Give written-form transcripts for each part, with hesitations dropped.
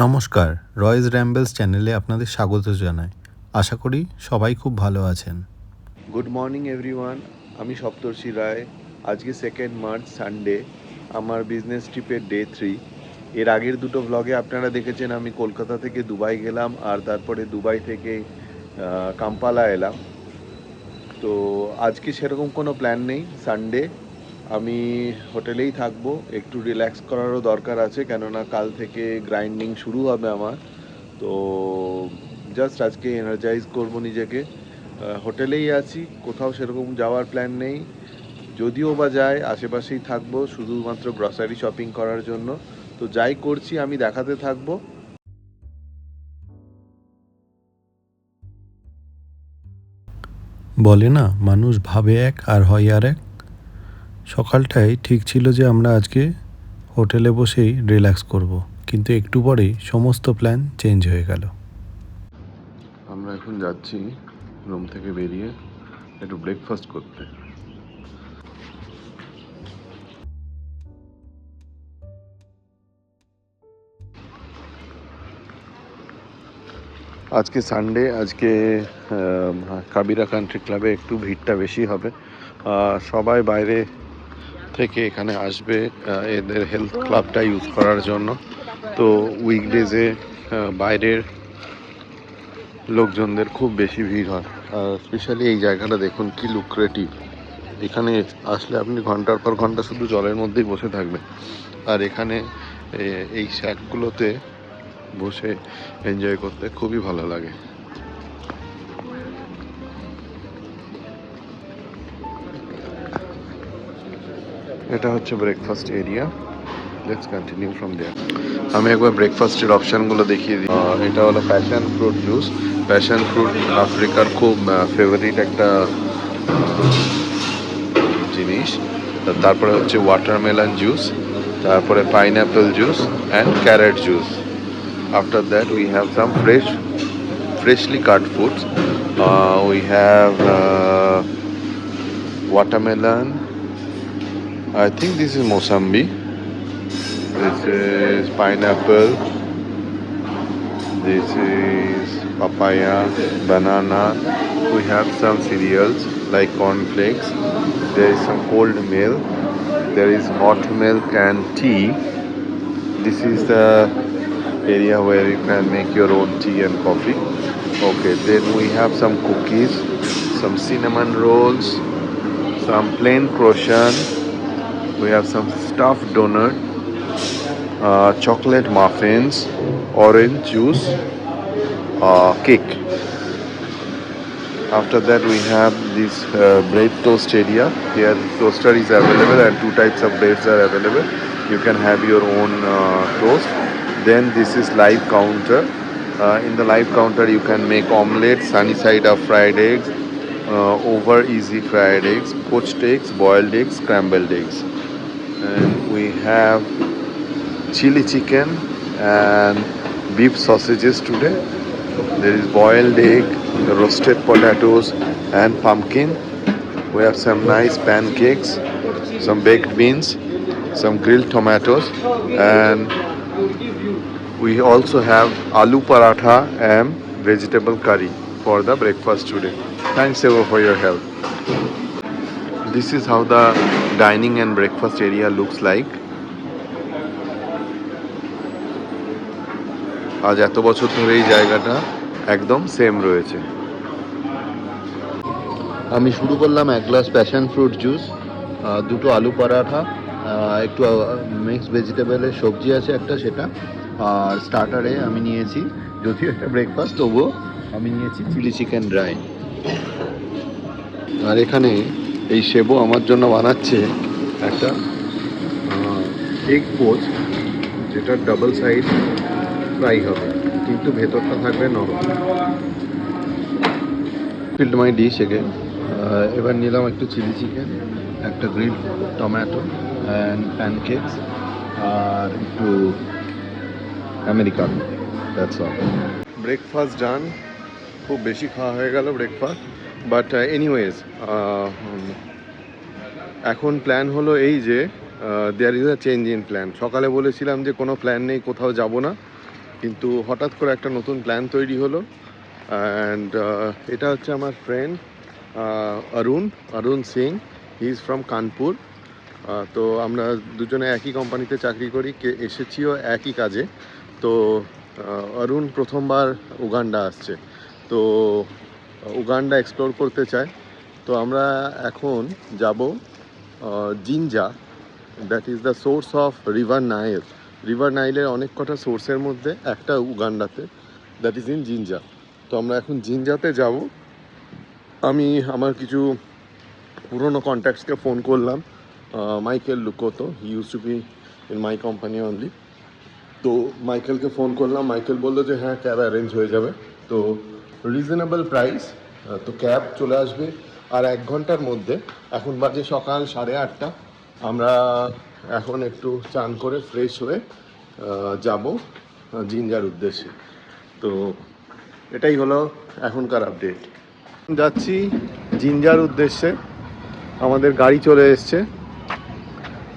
নমস্কার, রয়েস র্যাম্বলস চ্যানেলে আপনাদের স্বাগত জানাই। আশা করি সবাই খুব ভালো আছেন। গুড মর্নিং এভরিওয়ান, আমি সপ্তর্ষি রায়। আজকে 2 মার্চ সানডে, আমার বিজনেস ট্রিপের ডে 3। এর আগের দুটো ব্লগে আপনারা দেখেছেন আমি কলকাতা থেকে দুবাই গেলাম আর তারপরে দুবাই থেকে কাম্পালা এলাম। তো আজকে সেরকম কোনো প্ল্যান নেই, সানডে আমি হোটেলেই থাকবো। একটু রিল্যাক্স করারও দরকার আছে, কেননা কাল থেকে গ্রাইন্ডিং শুরু হবে আমার। তো জাস্ট আজকে এনার্জাইজ করবো নিজেকে। হোটেলেই আছি, কোথাও সেরকম যাওয়ার প্ল্যান নেই। যদিও বা যাই, আশেপাশেই থাকবো শুধুমাত্র গ্রসারি শপিং করার জন্য। তো যাই করছি আমি দেখাতে থাকবো। বলে না, মানুষ ভাবে এক আর হয় আর এক। সকালটাই ঠিক ছিল যে আমরা আজকে হোটেলে বসেই রিল্যাক্স করব, কিন্তু একটু পরেই সমস্ত প্ল্যান চেঞ্জ হয়ে গেল। আমরা এখন যাচ্ছি রুম থেকে বেরিয়ে একটু ব্রেকফাস্ট করতে। আজকে সানডে, আজকে কাবিরা কান্ট্রি ক্লাবে একটু ভিড়টা বেশি হবে। সবাই বাইরে থেকে এখানে আসবে এদের হেলথ ক্লাবটা ইউজ করার জন্য। তো উইকডেজে বাইরের লোকজনদের খুব বেশি ভিড় হয়। স্পেশালি এই জায়গাটা দেখুন কি লুক্রেটিভ। এখানে আসলে আপনি ঘন্টার পর ঘন্টা শুধু জলের মধ্যেই বসে থাকবেন, আর এখানে এই শ্যাকগুলোতে বসে এনজয় করতে খুবই ভালো লাগে। এটা হচ্ছে breakfast area. Let's continue from there. আমি একবার ব্রেকফাস্টের অপশানগুলো দেখিয়ে দিই। এটা হলো passion fruit juice. Passion fruit আফ্রিকার খুব ফেভারিট একটা জিনিস। তারপরে হচ্ছে ওয়াটারমেলন জুস, তারপরে pineapple juice and carrot juice. After that we have some freshly cut fruits. We have watermelon. I think this is Mosambi. This is pineapple. This is papaya, banana. We have some cereals like cornflakes. There is some cold milk. There is hot milk and tea. This is the area where you can make your own tea and coffee. Okay, then we have some cookies, some cinnamon rolls, some plain croissant. We have some stuffed donut, chocolate muffins, orange juice, cake. After that we have this bread toast area. Here toaster is available and two types of breads are available. You can have your own toast. Then this is live counter. In the live counter you can make omelette, sunny side up fried eggs, over easy fried eggs, poached eggs, boiled eggs, scrambled eggs. And we have chili chicken and beef sausages today. There is boiled egg, roasted potatoes and pumpkin. We have some nice pancakes, some baked beans, some grilled tomatoes, and we also have aloo paratha and vegetable curry for the breakfast today. Thanks Eva for your help. This is how the dining and breakfast area looks like. আজ এত বছর ধরে এই জায়গাটা একদম same রয়েছে। আমি শুরু করলাম এক গ্লাস প্যাশন ফ্রুট জুস, দুটো আলু পরাঠা, একটু মিক্সড ভেজিটেবলের সবজি আছে একটা, সেটা। আর স্টার্টারে আমি নিয়েছি, যদিও একটা ব্রেকফাস্ট তবুও আমি নিয়েছি চিলি চিকেন ড্রাই। আর এখানে এই সেবো আমার জন্য বানাচ্ছে একটা এগ পোচ, যেটা ডাবল সাইড ফ্রাই হবে, কিন্তু ভেতরটা থাকবে নরম। Filled my dish again. এবার নিলাম একটু চিলি চিকেন, একটা গ্রিল টমেটো অ্যান্ড প্যানকেকস, আর একটু americano. That's all. Breakfast done. খুব বেশি খাওয়া হয়ে গেল ব্রেকফাস্ট, বাট এনিওয়েজ এখন প্ল্যান হলো এই যে there is a change in plan. সকালে বলেছিলাম যে কোনো প্ল্যান নেই, কোথাও যাব না, কিন্তু হঠাৎ করে একটা নতুন প্ল্যান তৈরি হলো। অ্যান্ড এটা হচ্ছে আমার friend Arun Singh, he is from Kanpur. তো আমরা দুজনে একই কোম্পানিতে চাকরি করি, এসেছিও একই কাজে। তো অরুণ প্রথমবার উগান্ডা আসছে, তো উগান্ডা এক্সপ্লোর করতে চায়। তো আমরা এখন যাব Jinja, that is the source of river Nile. River নাইলের অনেক কটা সোর্সের মধ্যে একটা উগান্ডাতে, দ্যাট ইজ ইন জিঞ্জা। তো আমরা এখন জিঞ্জাতে যাব। আমি আমার কিছু পুরনো কন্ট্যাক্টসকে ফোন করলাম। Michael Lukoto, he use to be in my company only. তো মাইকেলকে ফোন করলাম, মাইকেল বললো যে হ্যাঁ ক্যাব অ্যারেঞ্জ হয়ে যাবে। তো রিজনেবল প্রাইস, তো ক্যাব চলে আসবে আর 1 ঘন্টার মধ্যে। এখন বাজে সকাল 8:30। আমরা এখন একটু চান করে ফ্রেশ হয়ে যাব জিঞ্জার উদ্দেশ্যে। তো এটাই হলো এখনকার আপডেট। যাচ্ছি জিঞ্জার উদ্দেশ্যে, আমাদের গাড়ি চলে এসছে।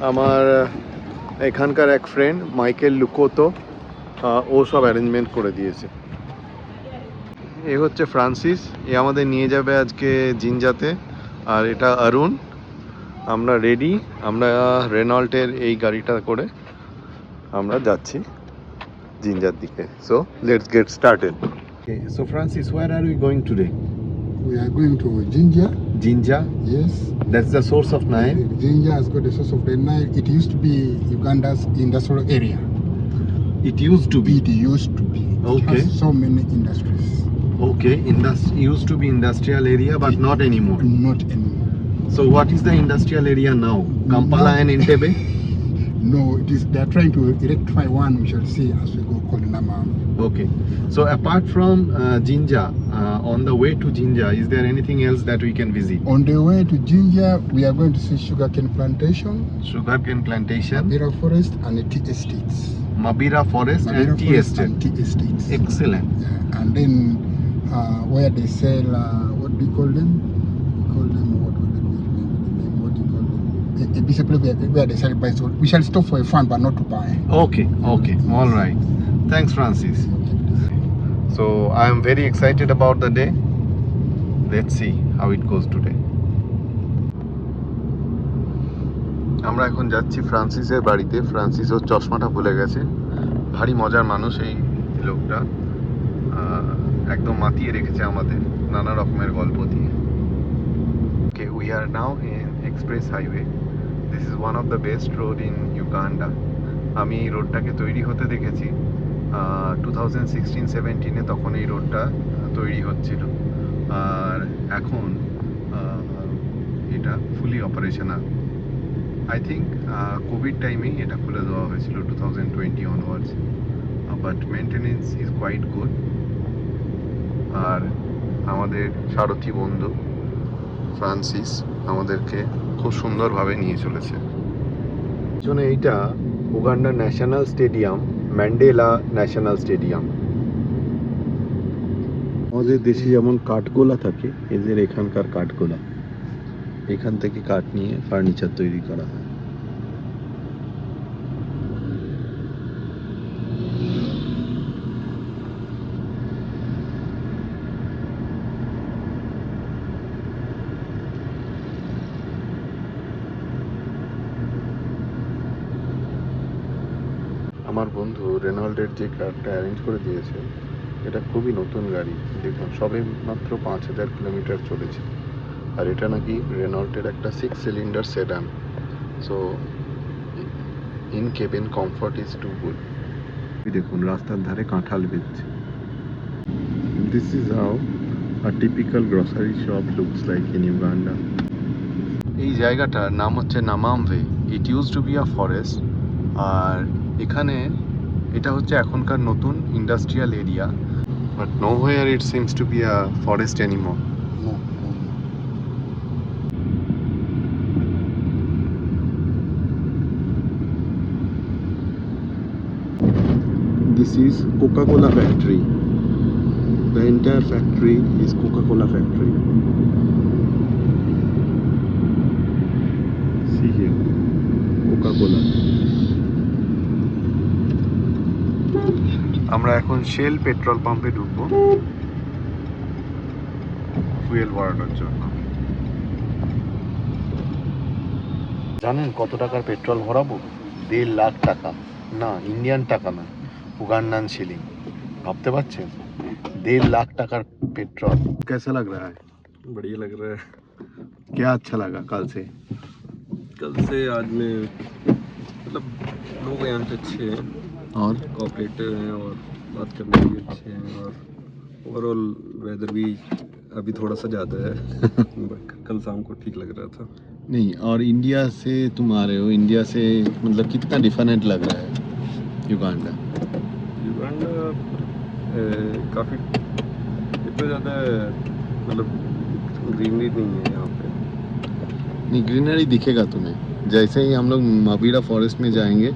আমার এখানকার এক ফ্রেন্ড মাইকেল লুকোতো, ও সব অ্যারেঞ্জমেন্ট করে দিয়েছে। এ হচ্ছে ফ্রান্সিস, এ আমাদের নিয়ে যাবে আজকে জিঞ্জাতে। আর এটা অরুণ। আমরা রেডি, আমরা রেনল্টের এই গাড়িটা করে আমরা যাচ্ছি জিঞ্জার দিকে। So let's get started. So Francis, where are we going today? We are going to Jinja. Jinja, Yes. that's the source of Nile. Jinja has got the source of the Nile. It used to be Uganda's industrial area. It used to be. It used to be. Okay. It has so many industries. Okay, used to be industrial area, but not anymore. Not anymore. So what is the industrial area now? Kampala and Entebbe? No, it is. They are trying to rectify one. We shall see as we go. Called Namam. Okay. So apart from Jinja, on the way to Jinja, is there anything else that we can visit? On the way to Jinja, we are going to see sugarcane plantation, Sugarcane plantation, Mabira forest, and the tea estates. Mabira forest Mabira and tea forest estate. and tea estates. Excellent. Yeah. And then where they sell what do you call them? We call them what? Let me remember the name. What do you call them? A piece of place where they sell by. So we shall stop for a fun, but not to buy. Okay, okay, all right. Thanks, Francis. So I am very excited about the day. Let's see how it goes today. আমরা এখন যাচ্ছি ফ্রান্সিসের বাড়িতে। Francis ওর চশমাটা ভুলে গেছে। ভারী মজার মানুষ এই লোকটা, একদম মাতিয়ে রেখেছে আমাদের নানা রকমের গল্প দিয়ে। Okay, we are now in Express Highway. This is one of the best road in Uganda. আমি এই রোডটাকে তৈরি হতে দেখেছি 2016-17-এ, তখন এই রোডটা তৈরি হচ্ছিল। আর এখন এটা fully operational. I think Covid টাইমেই এটা খুলে দেওয়া হয়েছিল 2020 onwards, but maintenance is quite good. আর আমাদের সারথি বন্ধু ফ্রান্সিস আমাদেরকে খুব সুন্দরভাবে নিয়ে চলেছে। পিছনে এইটা উগান্ডার national stadium, Mandela national stadium. আমাদের দেশে যেমন কাঠগোলা থাকে, এদের এখানকার কাঠগোলা, এখান থেকে কাঠ নিয়ে ফার্নিচার তৈরি করা হয়। আমার বন্ধু রেনল্টের যে কারটা অ্যারেঞ্জ করে দিয়েছে, এটা খুবই নতুন গাড়ি। দেখুন, সবে মাত্র 5000 কিলোমিটার চলেছে। আর এটা নাকি রেনল্টের একটা 6 cylinder sedan. So in cabin comfort is too good. দেখুন রাস্তার ধারে কাঁঠাল বেচছে। This is how a typical grocery shop looks like in Uganda. এই জায়গাটার নাম হচ্ছে Namamve. It use to be a forest. আর এখানে এটা হচ্ছে এখনকার নতুন industrial area, but nowhere it seems to be a forest anymore. No. This is Coca-Cola factory. The entire factory is Coca-Cola factory. See here, Coca-Cola. আমরা এখন shell petrol পাম্পে ঢুকবো ফুয়েল ভরানোর জন্য। জানেন কত টাকার পেট্রোল ভরাবো? 1.5 লাখ টাকা। না, ইন্ডিয়ান টাকা না, উগান্ডান শিলিং। ভাবতে পারছেন? 1.5 লাখ টাকার পেট্রোল। कैसा लग रहा है? बढ़िया लग रहा है। क्या अच्छा लगा कल से? कल से आज में मतलब लोग यहाँ पे अच्छे हैं और कोऑपरेटिव हैं और बात करने भी अच्छे हैं और ओवरऑल वेदर भी अभी थोड़ा सा ज़्यादा है कल शाम को ठीक लग रहा था। नहीं, और इंडिया से तुम आ रहे हो, इंडिया से मतलब कितना डिफरेंट लग रहा है युगांडा? युगांडा काफ़ी इतना ज़्यादा मतलब ग्रीनरी नहीं है यहाँ पे। नहीं, ग्रीनरी दिखेगा तुम्हें जैसे ही हम लोग माबीरा फॉरेस्ट में जाएंगे,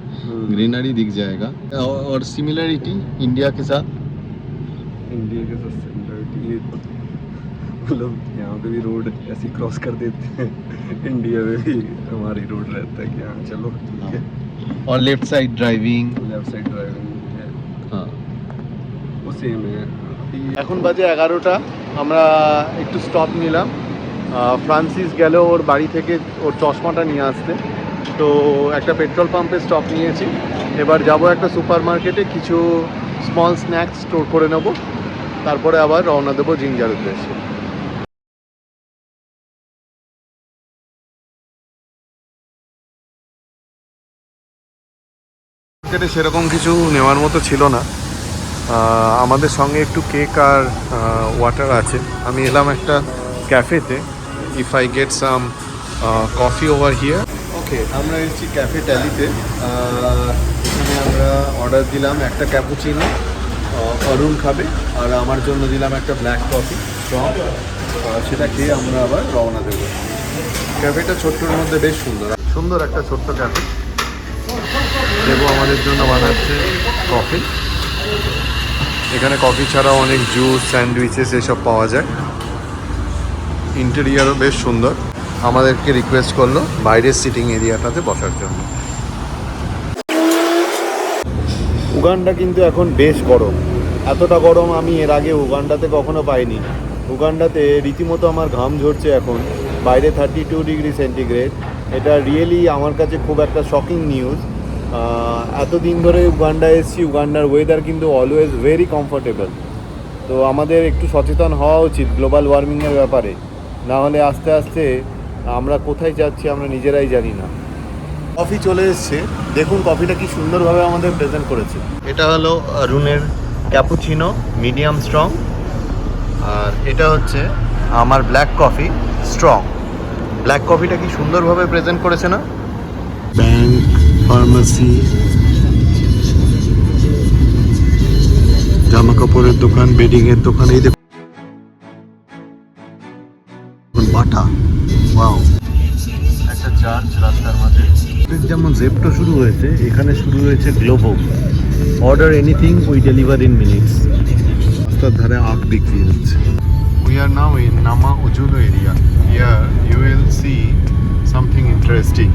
ग्रीनरी दिख जाएगा। और सिमिलरिटी इंडिया के साथ? इंडिया के साथ सिमिलरिटी मतलब यहाँ पे भी रोड ऐसी क्रॉस कर देते हैं इंडिया में भी हमारी रोड रहता है कि हाँ चलो ठीक है। और left side driving? Left side driving है हाँ, वो सेम है। अभी এখন বাজে 11টা। আমরা একটু স্টপ নিলাম। ফ্রান্সিস গেল ওর বাড়ি থেকে ওর চশমাটা নিয়ে আসতে। তো একটা পেট্রোল পাম্পে স্টপ নিয়েছি। এবার যাব একটা সুপার মার্কেটে, কিছু স্মল স্ন্যাক্স স্টোর করে নেব, তারপরে আবার রওনা দেবো জিঞ্জার উদ্দেশ্যে। মার্কেটে সেরকম কিছু নেওয়ার মতো ছিল না। আমাদের সঙ্গে একটু কেক আর ওয়াটার আছে। আমি এলাম একটা ক্যাফেতে। If I get some coffee over here. Okay, আমরা এসেছি ক্যাফে ট্যালিতে। এখানে আমরা অর্ডার দিলাম একটা ক্যাপুচিনো, অরুণ খাবে, আর আমার জন্য দিলাম একটা ব্ল্যাক কফি স্ট্রং। সেটা খেয়ে আমরা আবার রওনা দেবো। ক্যাফেটা ছোট্টর মধ্যে বেশ সুন্দর সুন্দর একটা ছোট্ট ক্যাফে। দেবো আমাদের জন্য বানাচ্ছে কফি। এখানে কফি ছাড়াও অনেক জুস, স্যান্ডউইচেস এসব পাওয়া যায়। ইন্টেরিয়ারও বেশ সুন্দর। আমাদেরকে রিকোয়েস্ট করলো বাইরের সিটিং এরিয়াটাতে বসার জন্য। উগান্ডা কিন্তু এখন বেশ গরম। এতটা গরম আমি এর আগে উগান্ডাতে কখনো পাইনি। উগান্ডাতে রীতিমতো আমার ঘাম ঝরছে এখন। বাইরে 32 ডিগ্রি সেন্টিগ্রেড। এটা রিয়েলি আমার কাছে খুব একটা শকিং নিউজ। এতদিন ধরে উগান্ডা এসেছি, উগান্ডার ওয়েদার কিন্তু অলওয়েজ ভেরি কমফোর্টেবল। তো আমাদের একটু সচেতন হওয়া উচিত গ্লোবাল ওয়ার্মিংয়ের ব্যাপারে, না হলে আস্তে আস্তে আমরা কোথায় যাচ্ছি আমরা নিজেরাই জানি না। কফি চলে এসছে, দেখুন কফিটা কি সুন্দরভাবে আমাদের প্রেজেন্ট করেছে। এটা হলো অরুণের ক্যাপুচিনো মিডিয়াম স্ট্রং, আর এটা হচ্ছে আমার ব্ল্যাক কফি স্ট্রং। ব্ল্যাক কফিটা কি সুন্দরভাবে প্রেজেন্ট করেছে না? ব্যাংক, ফার্মেসি, জামা কাপড়ের দোকান, বেডিংয়ের দোকান, এই দেখুন বাটা। ওয়াও, একটা চার্চ রাস্তার মাঝে। যেমন জেপ্টো শুরু হয়েছে, এখানে শুরু হয়েছে Globo. Order anything, we deliver in minutes. রাস্তার ধারে আখ বিক্রি হচ্ছে। We are now in Nama Ujulu area. Here you will see something interesting.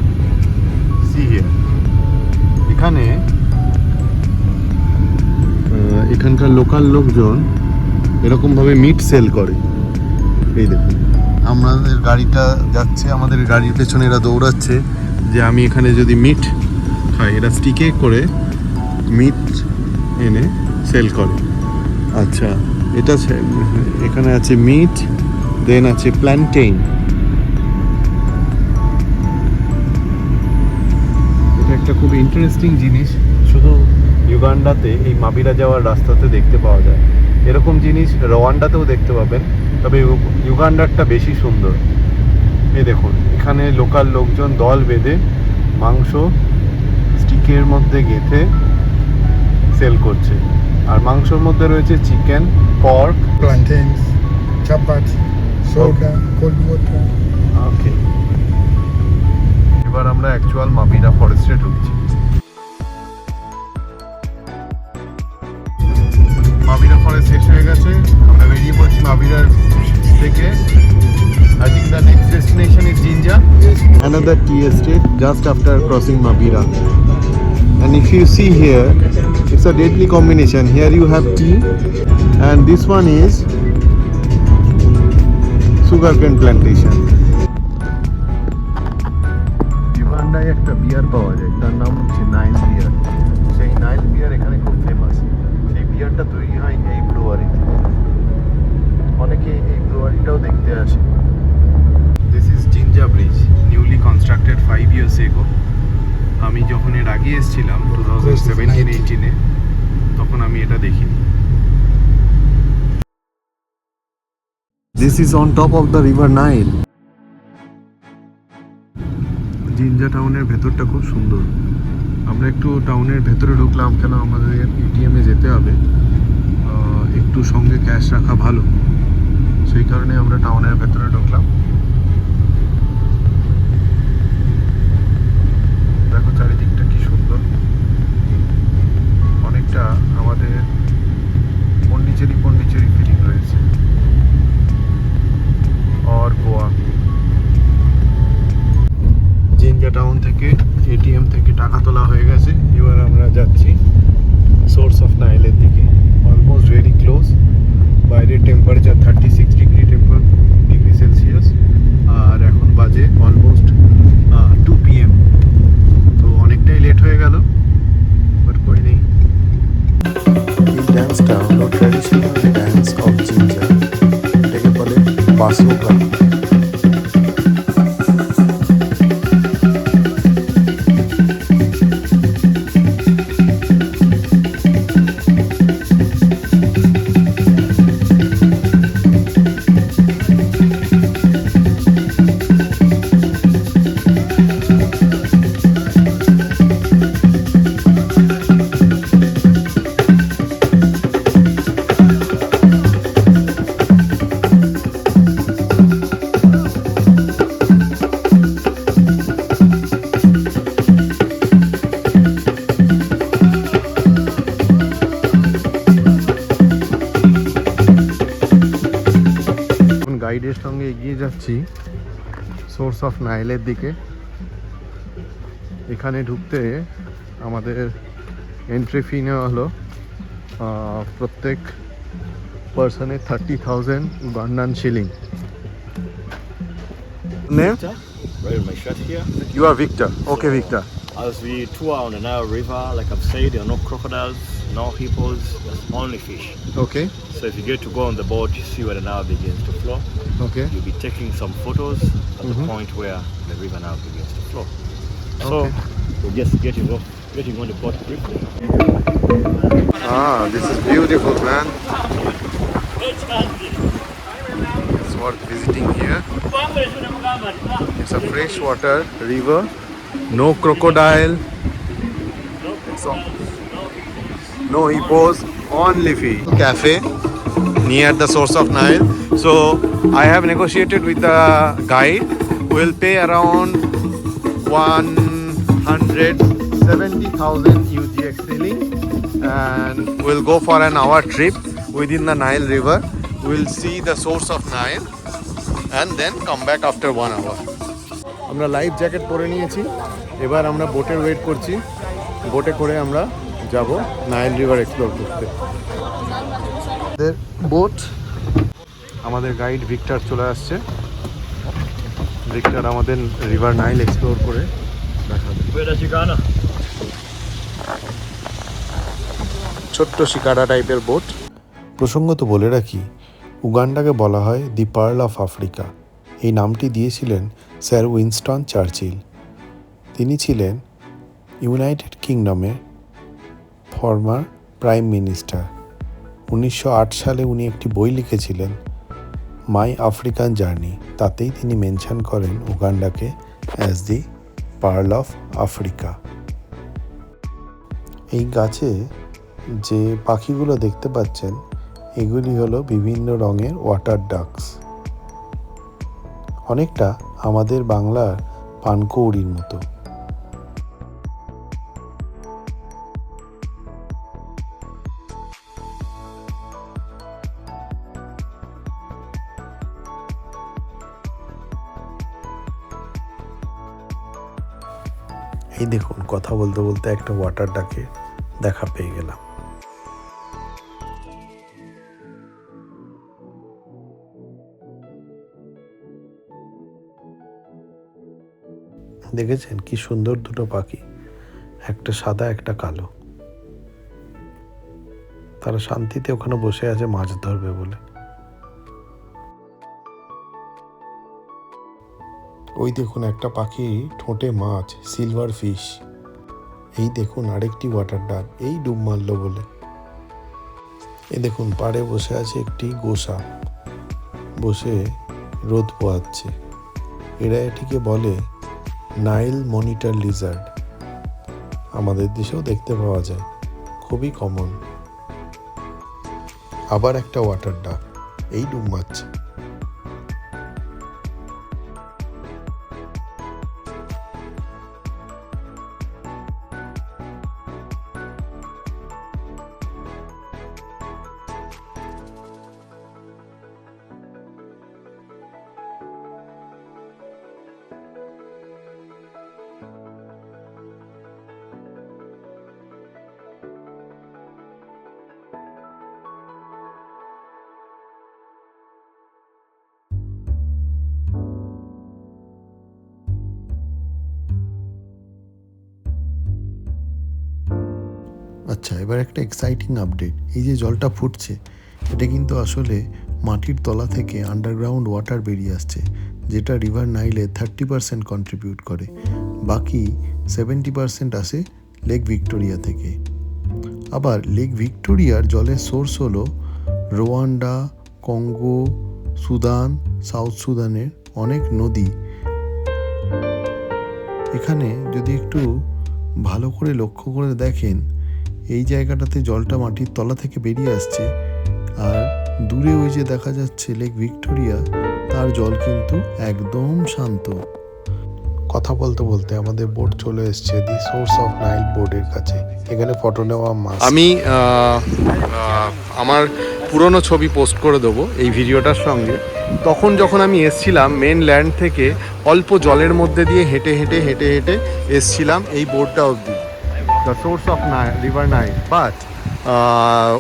See here. এখানকার লোকাল লোকজন এরকমভাবে মিট সেল করে। এই দেখুন, আমাদের গাড়িটা যাচ্ছে, আমাদের গাড়ির পেছনে এরা দৌড়াচ্ছে যে আমি এখানে যদি মিট খাই। এরা স্টিকে করে মিট এনে সেল করে। আচ্ছা, এটা এখানে আছে মিট, দেন আছে প্ল্যান্টেইন। এটা একটা খুব ইন্টারেস্টিং জিনিস, শুধু ইউগান্ডাতে এই মাবিরা যাওয়ার রাস্তাতে দেখতে পাওয়া যায়। এরকম জিনিস রওয়ান্ডাতেও দেখতে পাবেন, তবে ইউগান্ডারটা বেশি সুন্দর। এই দেখুন, এখানে লোকাল লোকজন দল বেঁধে মাংস স্টিকের মধ্যে গেঁথে সেল করছে। আর মাংসর মধ্যে রয়েছে chicken, pork, plantains, chapati, soda, cold water. ওকে, এবার আমরা অ্যাকচুয়াল মাবিরা ফরেস্টে ঢুকছি। মাবিরা ফরেস্ট শেষ হয়ে গেছে, আমরা বেরিয়ে পড়ছি মাবিরার থেকে। I think the next destination is Jinja, another tea estate just after crossing Mabira. And if you see here, It's a deadly combination. Here you have tea and this one is sugarcane plantation. ইউগান্ডায় একটা বিয়ার পাওয়া যায়, তার নাম হচ্ছে Nile বিয়ার। সেই Nile বিয়ার এখানে খুব famous. সেই বিয়ারটা তৈরি হয় এই ব্রুয়ারিতে। অনেকে এই ব্রুয়ারিটাও দেখতে আসে। This is Jinja bridge, newly constructed 5 years ago. আমি যখন এর আগে এসেছিলাম 2017-18-এ, তখন আমি এটা দেখিনি। This is on top of the river Nile. জিঞ্জা টাউনের ভেতরটা খুব সুন্দর। আমরা একটু টাউনের ভেতরে ঢুকলাম, কেন আমাদের এটিএমে যেতে হবে, একটু সঙ্গে ক্যাশ রাখা ভালো, সেই কারণে আমরা টাউনের ভেতরে ঢুকলাম। দেখো চারিদিকটা কি সুন্দর, অনেকটা আমাদের পন্ডিচেরি ফিলিং রয়েছে, আর গোয়া। জিঞ্জা টাউন থেকে এটিএম থেকে টাকা তোলা হয়ে গেছে, এবার আমরা যাচ্ছি সোর্স অফ নাইলের দিকে। Almost very close. বাইরের টেম্পারেচার 36 ডিগ্রি সেলসিয়াস, আর এখন বাজে অলমোস্ট 2 PM। তো অনেকটাই লেট হয়ে গেল, বাট কই নেই। এই ড্যান্সটা হলো ট্র্যাডিশনাল ড্যান্স অফ জিঞ্জা, এটাকে বলে বাসোকা। গাইডের সঙ্গে এগিয়ে যাচ্ছি সোর্স অফ নাইলের দিকে। এখানে ঢুকতে আমাদের এন্ট্রি ফি নেওয়া হলো প্রত্যেক পার্সনে 30,000 Ugandan shilling. Name? Right, my shirt here. You are Victor. Okay, Victor. As we tour on the Nile River, like I've said, there are no crocodiles, no hippos, there's only fish. Okay, So if you get to go on the boat, you see where the Nile begins to flow. okay. You'll be taking some photos at the point where the river Nile begins to flow. So Okay. we're just getting on the boat briefly. Ah, this is beautiful, man. It's worth visiting here. It's a freshwater river, no crocodile, no hippos, only fish. Cafe near the source of Nile. So I have negotiated with the guide. We'll pay around 170,000 UGX shilling, and we'll go for an hour trip within the Nile River. We'll see the source of Nile and then come back after 1 hour. আমরা life jacket পরে নিয়েছি, এবার আমরা বোটের wait করছি। বোটে করে আমরা যাব নাইল রিভার এক্সপ্লোর করতে। বোট, আমাদের গাইড ভিক্টর চলে আসছে। ভিক্টর আমাদের রিভার নাইল এক্সপ্লোর করে দেখাবে। ছোট্ট শিকারা টাইপের বোট। প্রসঙ্গত বলে রাখি, উগান্ডাকে বলা হয় দি পার্ল অফ আফ্রিকা। এই নামটি দিয়েছিলেন স্যার উইনস্টন চার্চিল। তিনি ছিলেন ইউনাইটেড কিংডমের ফর্মার প্রাইম মিনিস্টার। 1908 সালে উনি একটি বই লিখেছিলেন, মাই আফ্রিকান জার্নি। তাতেই তিনি মেনশন করেন উগান্ডাকে as the pearl of Africa. এই গাছে যে পাখিগুলো দেখতে পাচ্ছেন, এগুলি হলো বিভিন্ন রঙের ওয়াটার ডাকস, অনেকটা আমাদের বাংলার পানকৌড়ির মতো। এই দেখুন, কথা বলতে বলতে একটা ওয়াটার ডাকে দেখা পেয়ে গেলাম। দেখেছেন কি সুন্দর দুটো পাখি, একটা সাদা একটা কালো। তারা শান্তিতে ওখানে বসে আছে মাছ ধরবে বলে। ওই দেখুন একটা পাখি ঠোঁটে মাছ, সিলভার ফিশ। এই দেখুন আরেকটি ওয়াটার ডাক, এই ডুব মারলো বলে। এই দেখুন পাড়ে বসে আছে একটি গোসা, বসে রোদ পোহাচ্ছে। এরা এটিকে বলে নাইল মনিটর লিজার্ড। আমাদের দেশেও দেখতে পাওয়া যায়, খুবই কমন। আবার একটা ওয়াটার ডাক, এই ডুব মারছে। আচ্ছা, এবার একটা এক্সাইটিং আপডেট। এই যে জলটা ফুটছে, এটা কিন্তু আসলে মাটির তলা থেকে আন্ডারগ্রাউন্ড ওয়াটার বেরিয়ে আসছে, যেটা রিভার নাইলে 30% কন্ট্রিবিউট করে। বাকি 70% আসে লেক ভিক্টোরিয়া থেকে। আবার লেক ভিক্টোরিয়ার জলের সোর্স হলো রোয়ান্ডা, কঙ্গো, সুদান, সাউথ সুদানের অনেক নদী। এখানে যদি একটু ভালো করে লক্ষ্য করে দেখেন, এই জায়গাটাতে জলটা মাটির তলা থেকে বেরিয়ে আসছে, আর দূরে ওই যে দেখা যাচ্ছে লেক ভিক্টোরিয়া, তার জল কিন্তু একদম শান্ত। কথা বলতে বলতে আমাদের বোট চলে এসছে দি সোর্স অফ নাইল বোর্ডের কাছে। এখানে ফটো নেওয়া মাস্ট। আমি আমার পুরনো ছবি পোস্ট করে দেবো এই ভিডিওটার সঙ্গে। তখন যখন আমি এসছিলাম মেন ল্যান্ড থেকে অল্প জলের মধ্যে দিয়ে হেঁটে হেঁটে হেঁটে হেঁটে এসছিলাম এই বোর্ডটা অবধি, the source of Nile, river Nile, but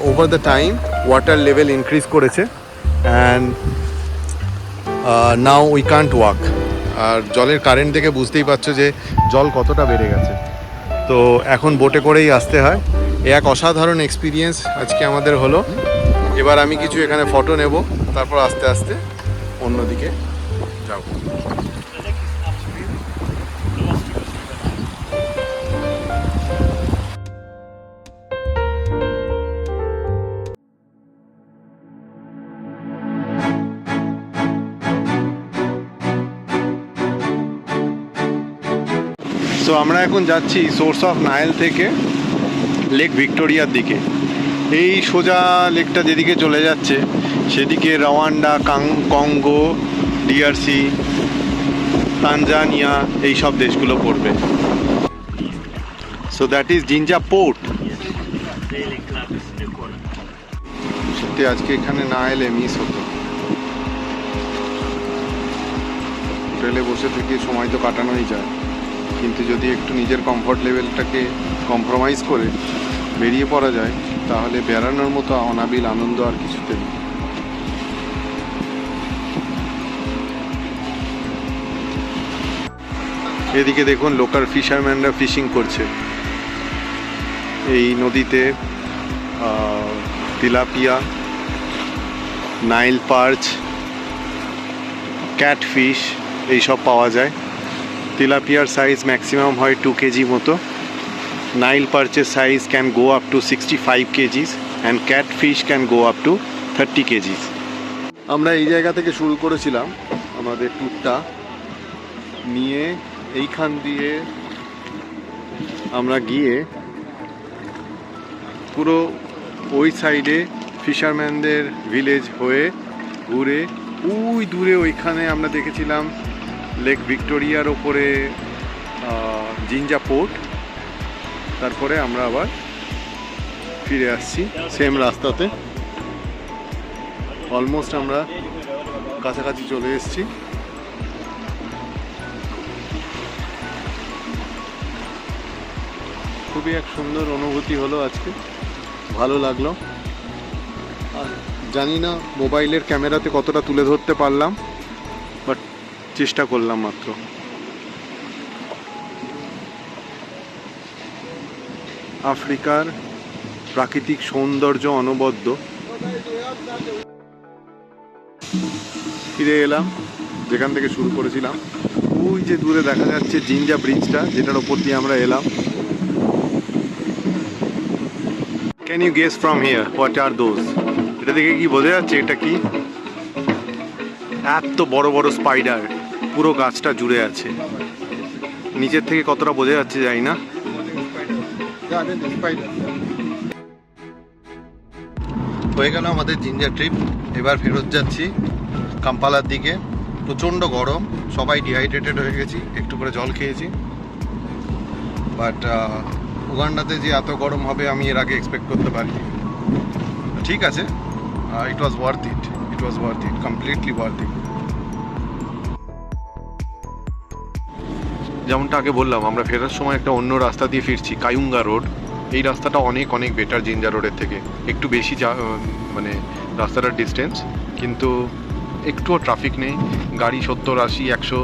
over the time water level increase করেছে and now we can't walk. আর জলের কারেন্ট দেখে বুঝতেই পারছো যে জল কতটা বেড়ে গেছে। তো এখন বোটে করেই আসতে হয়। এক অসাধারণ এক্সপিরিয়েন্স আজকে আমাদের হলো। এবার আমি কিছু এখানে ফটো নেব, তারপর আস্তে আস্তে অন্যদিকে যাব। তো আমরা এখন যাচ্ছি সোর্স অফ নাইল থেকে লেক ভিক্টোরিয়ার দিকে। এই সোজা লেকটা যেদিকে চলে যাচ্ছে সেদিকে রওয়ান্ডা, কঙ্গো, ডিআরসি, তানজানিয়া এই সব দেশগুলো পড়বে। So that is Jinja port. সত্যি আজকে এখানে না এলে মিস হতো। হোটেলে বসে থেকে সময় তো কাটানোই যায়, কিন্তু যদি একটু নিজের কমফর্ট লেভেলটাকে কম্প্রোমাইজ করে বেরিয়ে পড়া যায়, তাহলে বেড়ানোর মতো অনাবিল আনন্দ আর কিছুতে নেই। এদিকে দেখুন লোকাল ফিশারম্যানরা ফিশিং করছে এই নদীতে। তিলাপিয়া, নাইল পার্চ, ক্যাটফিশ এইসব পাওয়া যায়। তিলাপিয়ার সাইজ ম্যাক্সিমাম হয় 2 কেজি মতো। নাইল পার্চের size can go up to 65 KGs and catfish can go up to 30 KGs. আমরা এই জায়গা থেকে শুরু করেছিলাম আমাদের ট্যুরটা নিয়ে। এইখান দিয়ে আমরা গিয়ে পুরো ওই সাইডে ফিশারম্যানদের ভিলেজ হয়ে ঘুরে ওই দূরে ওইখানে আমরা দেখেছিলাম লেক ভিক্টোরিয়ার ওপরে জিঞ্জা পোর্ট। তারপরে আমরা আবার ফিরে আসছি সেম রাস্তাতে। অলমোস্ট আমরা কাছাকাছি চলে এসেছি। খুবই এক সুন্দর অনুভূতি হলো আজকে, ভালো লাগলো। আর জানি না মোবাইলের ক্যামেরাতে কতটা তুলে ধরতে পারলাম, বাট চেষ্টা করলাম মাত্র। আফ্রিকার প্রাকৃতিক সৌন্দর্য অনবদ্য। ফিরে এলাম যেখান থেকে শুরু করেছিলাম। ওই যে দূরে দেখা যাচ্ছে জিঞ্জা ব্রিজটা, যেটার ওপর দিয়ে আমরা এলাম। Can you guess from here what are those? এটা দেখে কি বোঝা যাচ্ছে এটা কি? এত বড় বড় স্পাইডার পুরো গাছটা জুড়ে আছে। নিচের থেকে কতটা বোঝা যাচ্ছে জানি না। হয়ে গেল আমাদের জিঞ্জার ট্রিপ। এবার ফেরত যাচ্ছি কাম্পালার দিকে। প্রচণ্ড গরম, সবাই ডিহাইড্রেটেড হয়ে গেছি, একটু করে জল খেয়েছি। বাট উগান্ডাতে যে এত গরম হবে আমি এর আগে এক্সপেক্ট করতে পারিনি। ঠিক আছে, it was worth it, completely worth it. যেমনটা আগে বললাম, আমরা ফেরার সময় একটা অন্য রাস্তা দিয়ে ফিরছি, কায়ুঙ্গা রোড। এই রাস্তাটা অনেক অনেক বেটার জিঞ্জা রোডের থেকে, একটু বেশি মানে রাস্তাটার ডিস্টেন্স, কিন্তু একটুও ট্রাফিক নেই। গাড়ি 70, 80, 100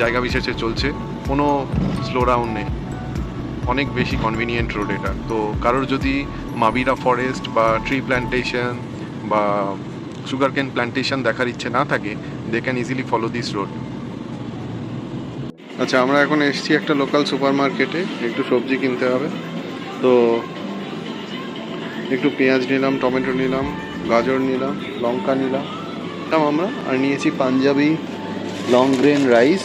জায়গা বিশেষে চলছে, কোনো স্লো ডাউন নেই। অনেক বেশি কনভিনিয়েন্ট রোড এটা। তো কারোর যদি মাবিরা ফরেস্ট বা ট্রি প্ল্যান্টেশন বা সুগার কেন প্ল্যান্টেশন দেখার ইচ্ছে না থাকে, they can easily follow this road. আচ্ছা, আমরা এখন এসেছি একটা লোকাল সুপার মার্কেটে, একটু সবজি কিনতে হবে। তো একটু পেঁয়াজ নিলাম, টমেটো নিলাম, গাজর নিলাম, লঙ্কা নিলাম আমরা, আর নিয়েছি Punjabi long grain rice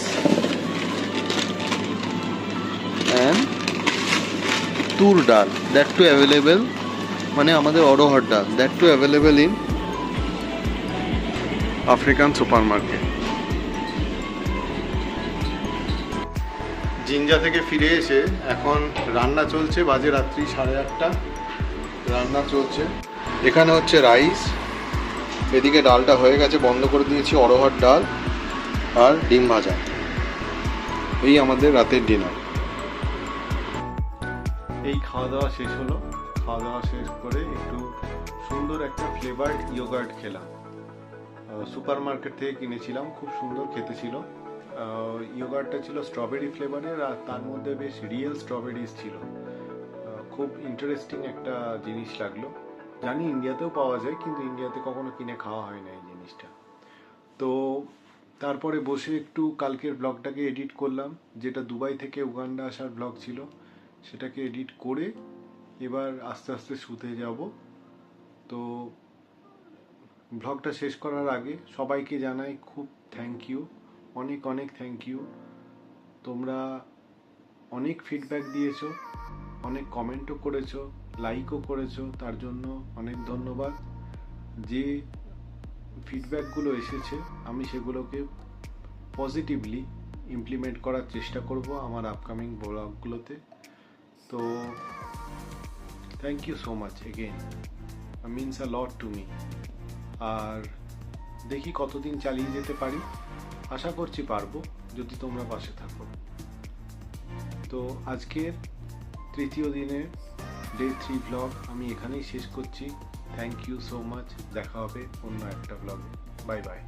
and toor dal, that too available, মানে আমাদের অরহর ডাল, that too available in African supermarket. Jinja থেকে ফিরে এসে এখন রান্না চলছে, বাজে রাত্রি 8:30। রান্না চলছে, এখানে হচ্ছে রাইস, এদিকে ডালটা হয়ে গেছে, বন্ধ করে দিয়েছি, অরহর ডাল আর ডিম ভাজা। এই আমাদের রাতের ডিনার। এই খাওয়া দাওয়া শেষ হলো। খাওয়া দাওয়া শেষ করে একটু সুন্দর একটা ফ্লেভার্ড ইয়োগার্ট খেলাম, সুপার মার্কেট থেকে কিনেছিলাম, খুব সুন্দর খেতে ছিল। ইয়োগার্টটা ছিল স্ট্রবেরি ফ্লেভারের, আর তার মধ্যে বেশ রিয়েল স্ট্রবেরিজ ছিল। খুব ইন্টারেস্টিং একটা জিনিস লাগলো। জানি ইন্ডিয়াতেও পাওয়া যায়, কিন্তু ইন্ডিয়াতে কখনো কিনে খাওয়া হয় না এই জিনিসটা। তো তারপরে বসে একটু কালকের ব্লগটাকে এডিট করলাম, যেটা দুবাই থেকে উগান্ডা আসার ব্লগ ছিল, সেটাকে এডিট করে এবার আস্তে আস্তে শুতে যাব। তো ব্লগটা শেষ করার আগে সবাইকে জানাই খুব থ্যাংক ইউ, অনেক অনেক থ্যাংক ইউ। তোমরা অনেক ফিডব্যাক দিয়েছো, অনেক কমেন্টও করেছো, লাইকও করেছো, তার জন্য অনেক ধন্যবাদ। যে ফিডব্যাকগুলো এসেছে আমি সেগুলোকে পজিটিভলি ইমপ্লিমেন্ট করার চেষ্টা করব আমার আপকামিং ব্লগগুলোতে। তো thank you so much again, means a lot to me. আর দেখি কতদিন চালিয়ে যেতে পারি, আশা করছি পারবো যদি তোমরা পাশে থাকো। তো আজকের তৃতীয় দিনের ডে 3 ব্লগ আমি এখানেই শেষ করছি। থ্যাংক ইউ সো মাচ, দেখা হবে অন্য একটা ব্লগে। Bye bye.